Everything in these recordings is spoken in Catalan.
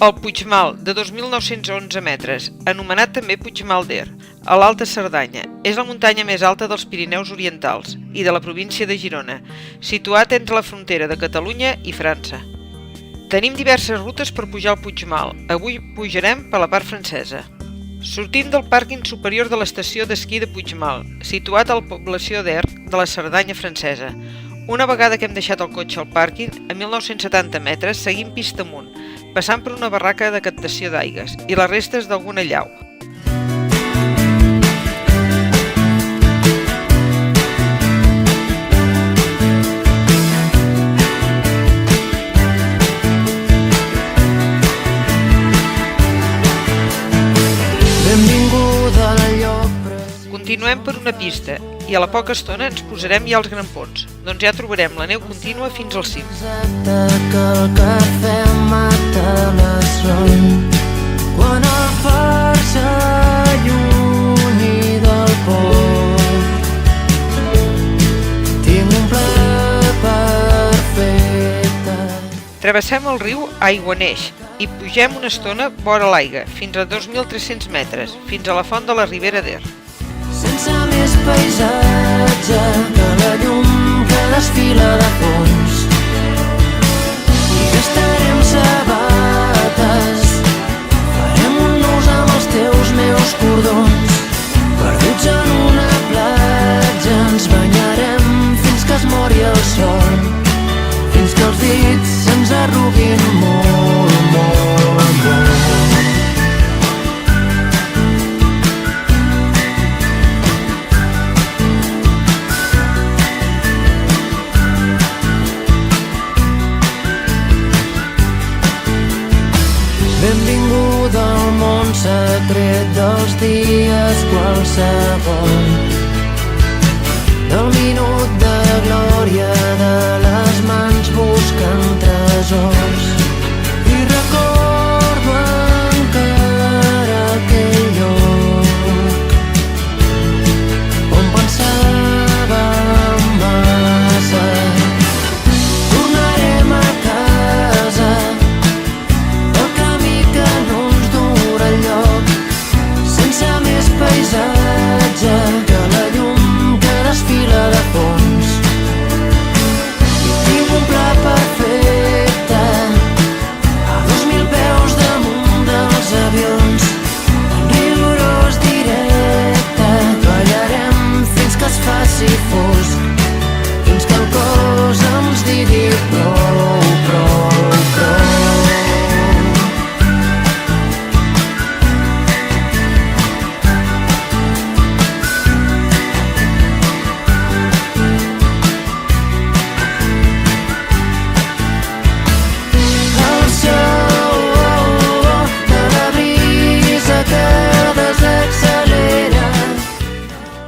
El Puigmal, de 2.911 metres, anomenat també Puigmal d'Er, a l'Alta Cerdanya, és la muntanya més alta dels Pirineus Orientals i de la província de Girona, situat entre la frontera de Catalunya i França. Tenim diverses rutes per pujar al Puigmal. Avui pujarem per la part francesa. Sortim del pàrquing superior de l'estació d'esquí de Puigmal, situat a la població d'Er de la Cerdanya francesa. Una vegada que hem deixat el cotxe al pàrquing, a 1.970 metres seguim pista amunt, passant per una barraca de captació d'aigües i les restes d'alguna llau. Continuem per una pista i a la poca estona ens posarem ja als grampons, doncs ja trobarem la neu contínua fins al cim. Exacte que el cafè mata la son quan el far s'allunyi del port. Tinc un pla perfecte. Travessem el riu Aiguaneix i pugem una estona vora l'aigua, fins a 2.300 metres, fins a la font de la Ribera d'Er. Sense més paisatge que la llum que desfila de fons. I gastarem sabates, farem un nus amb els teus meus cordons. Perduts en una platja ens banyarem fins que es mori el sol, fins que els dits se'ns arruguin molt, molt, molt. Benvinguda al món secret dels dies qualsevol, del minut de glòria de les mans buscant tresors. I recordo encara aquell lloc on pensàvem massa. Tornarem a casa, paisatge que la llum que desfila de fons. I tinc un pla perfecte a 2.000 peus damunt dels avions. En rigorós directe ballarem fins que es faci fosc, fins que el cos ens digui prou, prou, prou.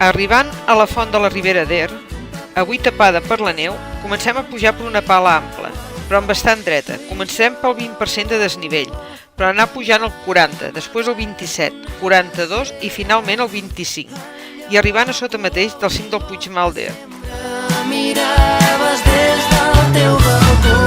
Arribant a la font de la Ribera d'Er, avui tapada per la neu, comencem a pujar per una pala ampla, però amb bastant dreta. Comencem pel 20% de desnivell, però anar pujant al 40, després al 27, 42 i finalment al 25, i arribant a sota mateix del cim del Puigmal d'Er. Miraves des del teu balcó.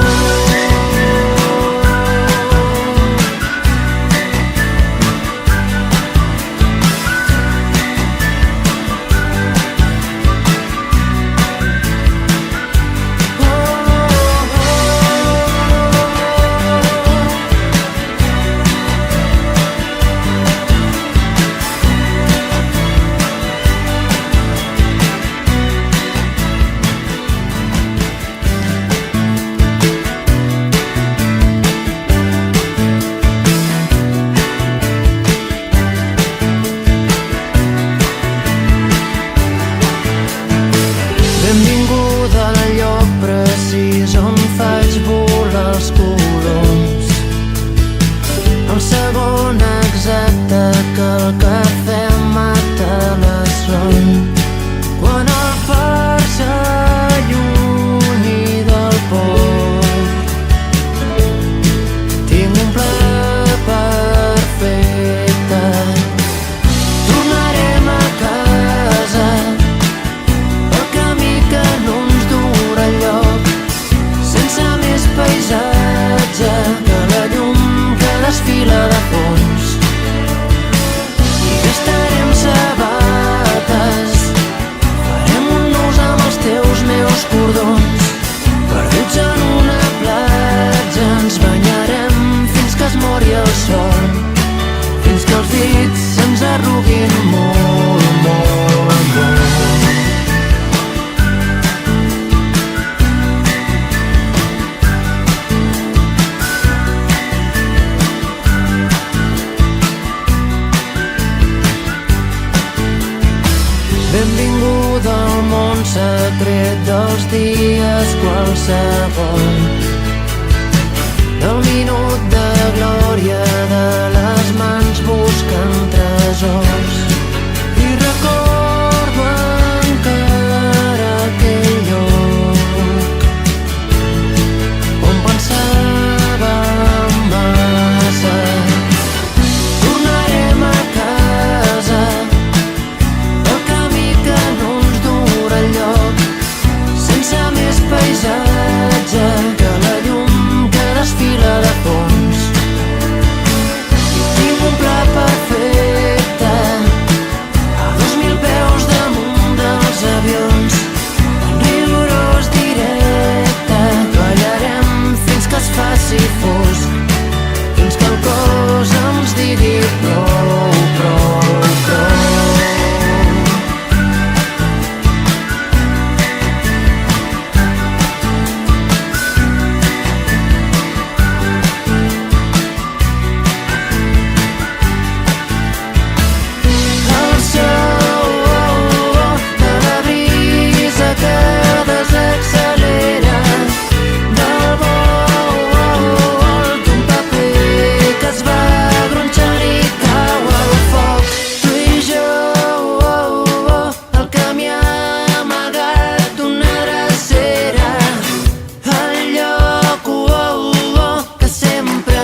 secret dels dies qualsevol, del minut de glòria de les mans buscant tresors. I recordo encara aquell lloc on pensava massa. Tornarem a casa, el camí que no ens dura enlloc, sense més paisatge que la llum que desfila de fons. Tinc un pla perfecte a 2.000 peus damunt dels avions, en rigorós directe. Ballarem fins que es faci fosc, fins que el cos ens digui prou, prou, prou. El so de la brisa que desaccelera, del vol d'un paper que es va gronxant i cau al foc. Tu i jo, el camí amagat d'una drecera, el lloc que sempre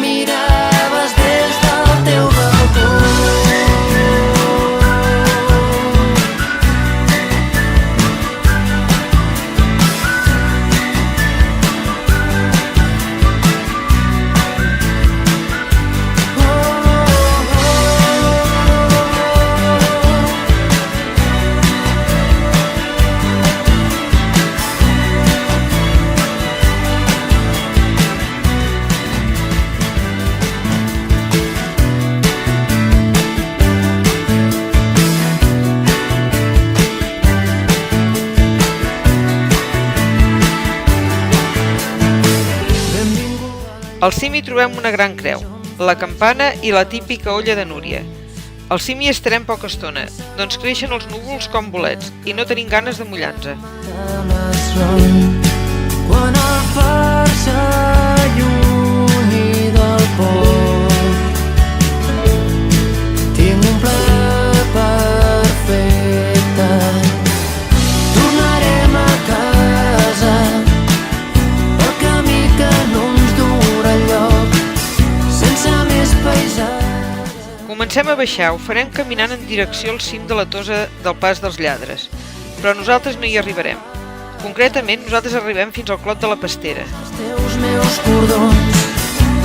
miraves des del teu balcó. Al cim hi trobem una gran creu, la campana i la típica olla de Núria. Al cim hi estarem poca estona, doncs creixen els núvols com bolets i no tenim ganes de mullar-nos. Quan el far s'allunyi del port, tinc un pla perfecte. Tornarem a casa, el camí que no ens dura enlloc, sense més paisatge. Comencem a baixar, ho farem caminant en direcció al cim de la Tossa del Pas dels Lladres, però nosaltres no hi arribarem. Concretament, nosaltres arribem fins al Clot de la Pastera. Els teus meus cordons,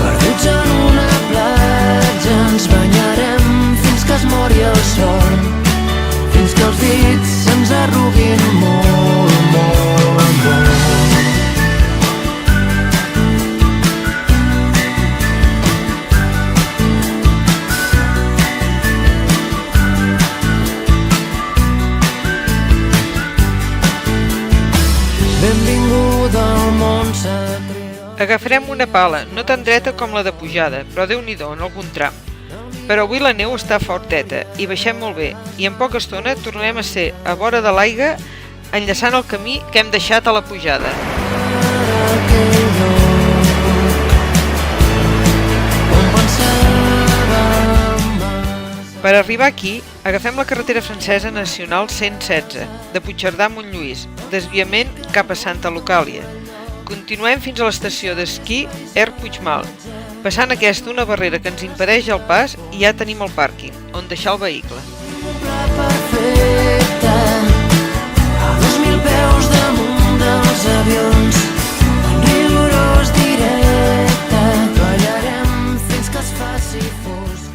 perduts en una platja, ens banyarem fins que es mori el sol, fins que els dits se'ns arruguin molt, molt, molt. Benvingut al món secret. Agafarem una pala, no tan dreta com la de pujada, però Déu-n'hi-do en algun tram. Però avui la neu està forteta i baixem molt bé, i en poca estona tornarem a ser a vora de l'aigua enllaçant el camí que hem deixat a la pujada. Aquell lloc on pensàvem massa. Per arribar aquí, agafem la carretera francesa nacional 116, de Puigcerdà a Montlluís, desviament cap a Santa Lucàlia. Continuem fins a l'estació d'esquí Puigmal, passant aquesta una barrera que ens impedeix el pas i ja tenim el pàrquing, on deixar el vehicle. Un pla perfecte a 2.000 peus damunt dels avions, en rigorós directe. Ballarem fins que es faci fosc,